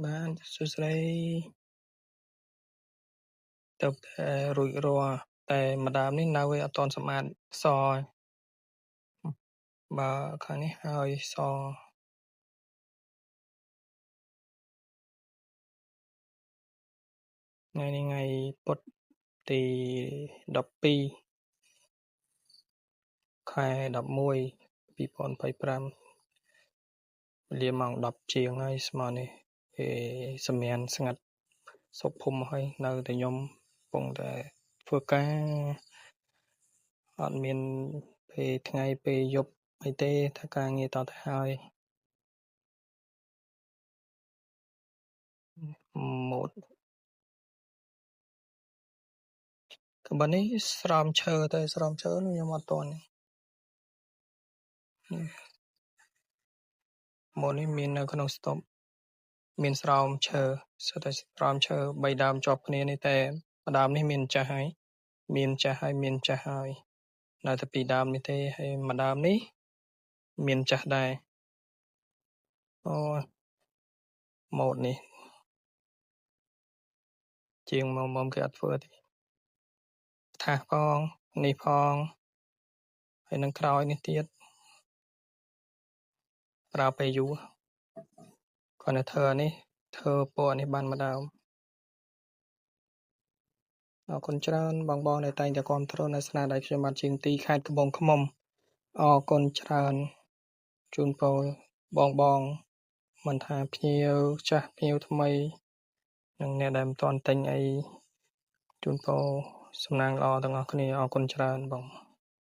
Bạn xui xray tập thể rủi ro tại mà đámនេះនៅឯអត់ទាន់សម្អាតសបើខាងនេះហើយសថ្ងៃនេះថ្ងៃពុធទី12ខែ11 2025វេលាម៉ោង10ជាងហើយស្មើនេះសម្រានស្ងាត់សុខភូមិហើយនៅតែខ្ញុំកំពុងតែធ្វើការអត់មានពេលថ្ងៃពេលយប់អីទេថាការងារតទៅហើយម៉ូតក៏បើនេះស្រោមឈើទៅស្រោមឈើនោះខ្ញុំអត់ទាន់ម៉ូតនេះមាននៅក្នុងស្តុបមានស្រោមឈើសិតតែស្រោមឈើ3ដើមជាប់គ្នានេះតែម្ដើមនេះមានចាស់ហើយមានចាស់ហើយនៅតែ2ដើមនេះទេហើយម្ដើមនេះមានចាស់ដែរអូម៉ូតនេះជាងមកគេអត់ធ្វើទេថាសផងនេះផងហើយនឹងក្រោយនេះទៀតប្រើពេលយូរគាត់នៅធ្វើនេះធ្វើពណ៌នេះបានម្ដងអរគុណច្រើនបងដែលតែងតែគាំទ្រនៅស្នាដៃខ្ញុំបាទជាងទីខេត្តត្បូងឃ្មុំអរគុណច្រើនជូនពរបងមិនថាភ្ញៀវចាស់ភ្ញៀវថ្មីនិងអ្នកដែលមិនទាន់ទិញអីជូនពរសំណាងល្អទាំងអស់គ្នាអរគុណច្រើនបង